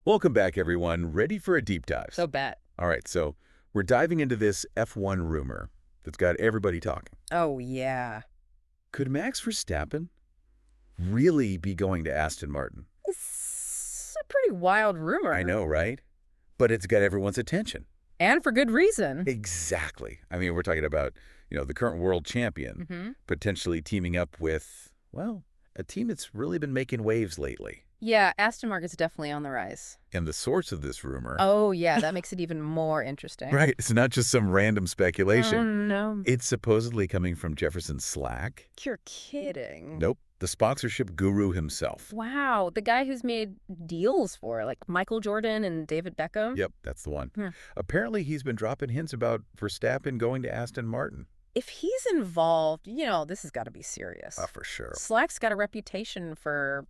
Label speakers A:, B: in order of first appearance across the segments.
A: Welcome back, everyone. Ready for a deep dive?
B: So bet.
A: All right, so we're diving into this F1 rumor that's got everybody talking.
B: Oh, yeah.
A: Could Max Verstappen really be going to Aston Martin?
B: It's a pretty wild rumor.
A: I know, right? But it's got everyone's attention.
B: And for good reason.
A: Exactly. I mean, we're talking about, the current world champion potentially teaming up with, well, a team that's really been making waves lately.
B: Yeah, Aston Martin's definitely on the rise.
A: And the source of this rumor...
B: Oh, yeah, that makes it even more interesting.
A: Right. It's not just some random speculation.
B: Oh, no.
A: It's supposedly coming from Jefferson Slack.
B: You're kidding.
A: Nope. The sponsorship guru himself.
B: Wow, the guy who's made deals for, like, Michael Jordan and David Beckham?
A: Yep, that's the one. Apparently, he's been dropping hints about Verstappen going to Aston Martin.
B: If he's involved, this has got to be serious.
A: For sure.
B: Slack's got a reputation for,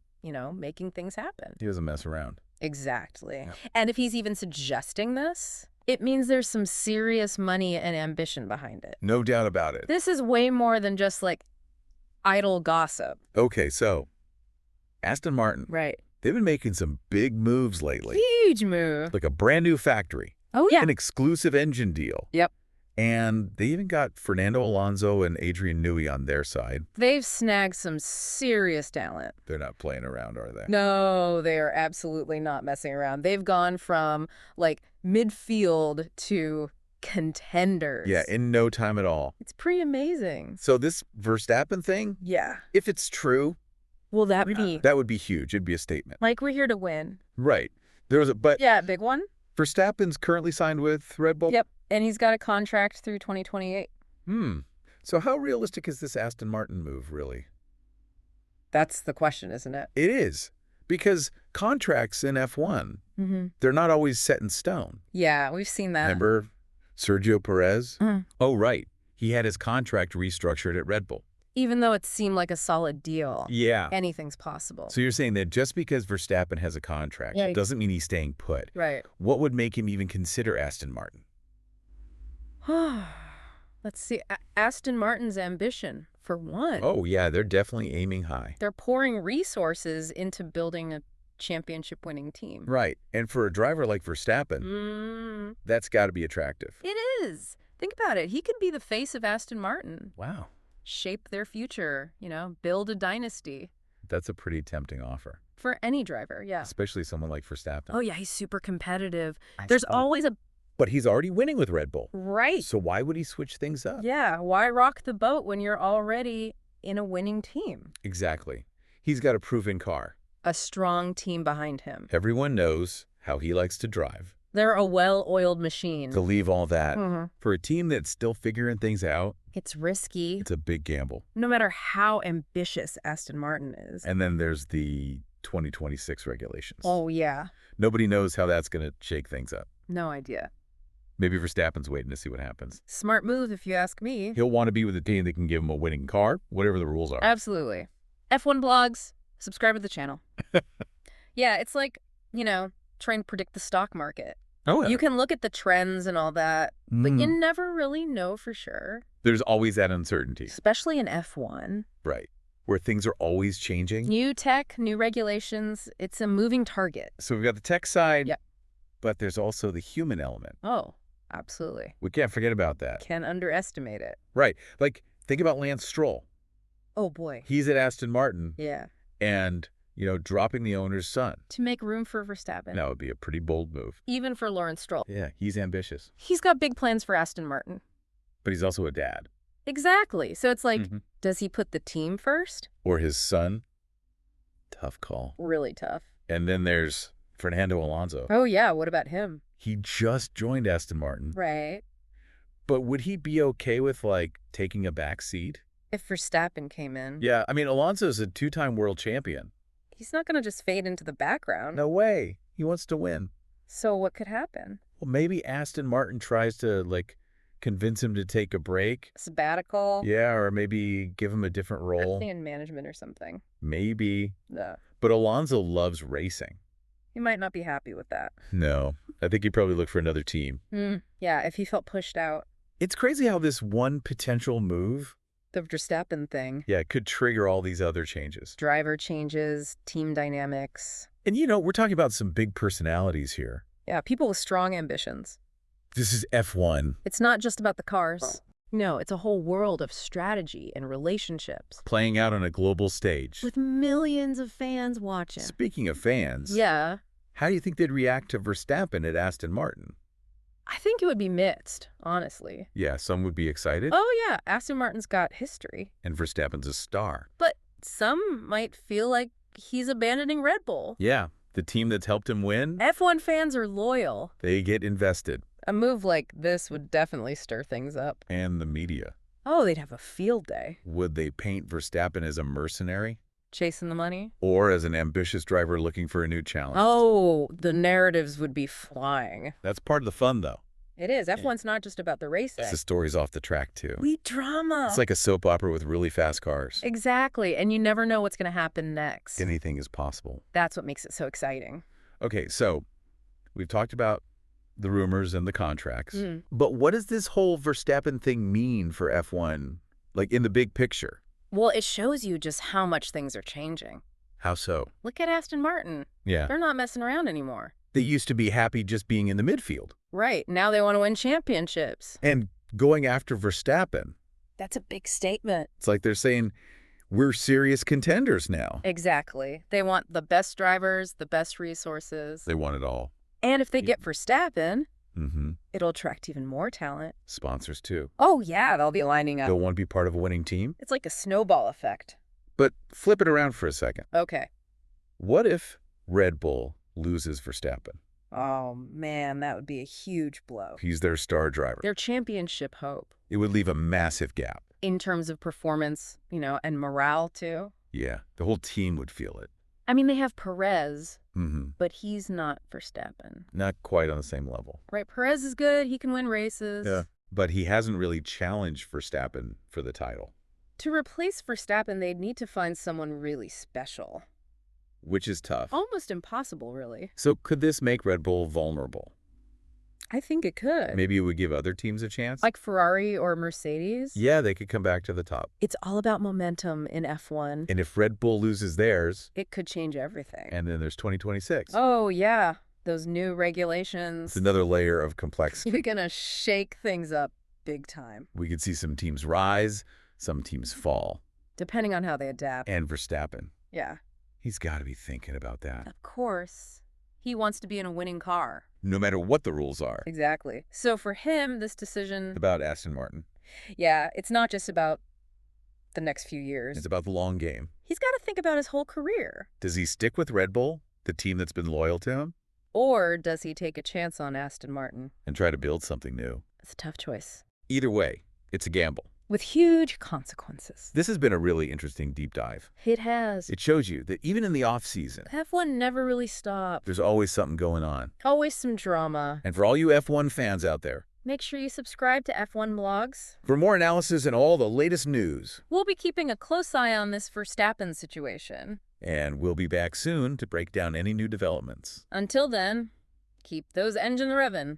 B: making things happen.
A: He doesn't mess around.
B: Exactly.
A: Yep.
B: And if he's even suggesting this, it means there's some serious money and ambition behind it.
A: No doubt about it.
B: This is way more than just, like, idle gossip.
A: Okay, so Aston Martin.
B: Right.
A: They've been making some big moves lately.
B: Huge move.
A: Like a brand new factory.
B: Oh, yeah.
A: An exclusive engine deal.
B: Yep.
A: And they even got Fernando Alonso and Adrian Newey on their side.
B: They've snagged some serious talent.
A: They're not playing around, are they?
B: No, they are absolutely not messing around. They've gone from, like, midfield to contenders.
A: Yeah, in no time at all.
B: It's pretty amazing.
A: So this Verstappen thing,
B: Yeah.
A: if it's true,
B: Will that be?
A: that would be huge. It'd be a statement.
B: Like, we're here to win.
A: Right. But
B: Yeah, big one.
A: Verstappen's currently signed with Red Bull?
B: Yep. And he's got a contract through 2028.
A: So how realistic is this Aston Martin move, really?
B: That's the question, isn't it?
A: It is. Because contracts in F1, they're not always set in stone.
B: Yeah, we've seen that.
A: Remember Sergio Perez? Oh, right. He had his contract restructured at Red Bull.
B: Even though it seemed like a solid deal.
A: Yeah.
B: Anything's possible.
A: So you're saying that just because Verstappen has a contract doesn't mean he's staying put.
B: Right.
A: What would make him even consider Aston Martin?
B: Let's see. Aston Martin's ambition, for one.
A: Oh, yeah, they're definitely aiming high.
B: They're pouring resources into building a championship-winning team.
A: Right. And for a driver like Verstappen, that's got to be attractive.
B: It is. Think about it. He could be the face of Aston Martin.
A: Wow.
B: Shape their future, build a dynasty.
A: That's a pretty tempting offer.
B: For any driver, yeah.
A: Especially someone like Verstappen.
B: Oh, yeah, he's super competitive. There's always a...
A: But he's already winning with Red Bull.
B: Right.
A: So why would he switch things up?
B: Yeah, why rock the boat when you're already in a winning team?
A: Exactly. He's got a proven car.
B: A strong team behind him.
A: Everyone knows how he likes to drive.
B: They're a well-oiled machine.
A: To leave all that for a team that's still figuring things out,
B: it's risky.
A: it's a big gamble.
B: No matter how ambitious Aston Martin is.
A: And then there's the 2026 regulations.
B: Oh, yeah.
A: Nobody knows how that's going to shake things up.
B: No idea.
A: Maybe Verstappen's waiting to see what happens.
B: Smart move, if you ask me.
A: He'll want to be with a team that can give him a winning car, whatever the rules are.
B: Absolutely. F1 blogs, subscribe to the channel. Yeah, it's like, trying to predict the stock market.
A: Oh, yeah.
B: You can look at the trends and all that, but you never really know for sure.
A: There's always that uncertainty.
B: Especially in F1.
A: Right. Where things are always changing.
B: New tech, new regulations. It's a moving target.
A: So we've got the tech side,
B: Yep.
A: But there's also the human element.
B: Oh, absolutely.
A: We can't forget about that.
B: Can't underestimate it.
A: Right. Like, think about Lance Stroll.
B: Oh, boy.
A: He's at Aston Martin.
B: Yeah.
A: And, dropping the owner's son.
B: To make room for Verstappen.
A: That would be a pretty bold move.
B: Even for Lawrence Stroll.
A: Yeah, he's ambitious.
B: He's got big plans for Aston Martin.
A: But he's also a dad.
B: Exactly. So it's like, does he put the team first?
A: Or his son? Tough call.
B: Really tough.
A: And then there's Fernando Alonso.
B: Oh, yeah. What about him?
A: He just joined Aston Martin.
B: Right.
A: But would he be okay with, taking a back seat?
B: If Verstappen came in.
A: Yeah, I mean, Alonso's a two-time world champion.
B: He's not going to just fade into the background.
A: No way. He wants to win.
B: So what could happen?
A: Well, maybe Aston Martin tries to, convince him to take a break.
B: Sabbatical?
A: Yeah, or maybe give him a different role.
B: In management or something.
A: Maybe.
B: No.
A: But Alonso loves racing.
B: He might not be happy with that.
A: No. I think he'd probably look for another team.
B: Yeah, if he felt pushed out.
A: It's crazy how this one potential move...
B: The Verstappen thing.
A: Yeah, could trigger all these other changes.
B: Driver changes, team dynamics.
A: And, we're talking about some big personalities here.
B: Yeah, people with strong ambitions.
A: This is F1.
B: It's not just about the cars. No, it's a whole world of strategy and relationships.
A: Playing out on a global stage.
B: With millions of fans watching.
A: Speaking of fans,
B: Yeah.
A: how do you think they'd react to Verstappen at Aston Martin?
B: I think it would be mixed, honestly.
A: Yeah, some would be excited.
B: Oh, yeah, Aston Martin's got history.
A: And Verstappen's a star.
B: But some might feel like he's abandoning Red Bull.
A: Yeah, the team that's helped him win,
B: F1 fans are loyal.
A: they get invested.
B: A move like this would definitely stir things up.
A: And the media.
B: Oh, they'd have a field day.
A: Would they paint Verstappen as a mercenary?
B: Chasing the money?
A: Or as an ambitious driver looking for a new challenge?
B: Oh, the narratives would be flying.
A: That's part of the fun, though.
B: It is. F1's not just about the racing.
A: It's the stories off the track, too.
B: We drama.
A: It's like a soap opera with really fast cars.
B: Exactly. And you never know what's going to happen next.
A: Anything is possible.
B: That's what makes it so exciting.
A: Okay, so we've talked about the rumors and the contracts. But what does this whole Verstappen thing mean for F1, like in the big picture?
B: Well, it shows you just how much things are changing.
A: How so?
B: Look at Aston Martin.
A: Yeah.
B: They're not messing around anymore.
A: They used to be happy just being in the midfield.
B: Right. Now they want to win championships.
A: And going after Verstappen.
B: That's a big statement.
A: It's like they're saying, we're serious contenders now.
B: Exactly. They want the best drivers, the best resources.
A: They want it all.
B: And if they get Verstappen,
A: Mm-hmm.
B: it'll attract even more talent.
A: Sponsors, too.
B: Oh, yeah, they'll be lining up.
A: They'll want to be part of a winning team.
B: It's like a snowball effect.
A: But flip it around for a second.
B: Okay.
A: What if Red Bull loses Verstappen?
B: Oh, man, that would be a huge blow.
A: He's their star driver.
B: Their championship hope.
A: It would leave a massive gap.
B: In terms of performance, and morale, too.
A: Yeah, the whole team would feel it.
B: I mean, they have Perez,
A: Mm-hmm.
B: but he's not Verstappen.
A: Not quite on the same level.
B: Right, Perez is good. He can win races.
A: Yeah. But he hasn't really challenged Verstappen for the title.
B: To replace Verstappen, they'd need to find someone really special.
A: Which is tough.
B: Almost impossible, really.
A: So could this make Red Bull vulnerable?
B: I think it could.
A: Maybe it would give other teams a chance?
B: Like Ferrari or Mercedes?
A: Yeah, they could come back to the top.
B: It's all about momentum in F1.
A: And if Red Bull loses theirs,
B: It could change everything.
A: and then there's 2026.
B: Oh, yeah. Those new regulations.
A: It's another layer of complexity.
B: You're going to shake things up big time,
A: We could see some teams rise, some teams fall.
B: depending on how they adapt.
A: And Verstappen,
B: Yeah.
A: he's got to be thinking about that.
B: Of course. He wants to be in a winning car.
A: No matter what the rules are.
B: Exactly. So for him, this decision,
A: About Aston Martin.
B: yeah, it's not just about the next few years.
A: It's about the long game.
B: He's got to think about his whole career.
A: Does he stick with Red Bull, the team that's been loyal to him,
B: Or does he take a chance on Aston Martin?
A: and try to build something new?
B: It's a tough choice.
A: Either way, it's a gamble.
B: With huge consequences.
A: This has been a really interesting deep dive.
B: It has.
A: It shows you that even in the off-season,
B: F1 never really stops.
A: there's always something going on.
B: Always some drama.
A: And for all you F1 fans out there,
B: Make sure you subscribe to F1 Blogs.
A: for more analysis and all the latest news,
B: We'll be keeping a close eye on this Verstappen situation.
A: and we'll be back soon to break down any new developments.
B: Until then, keep those engines revving.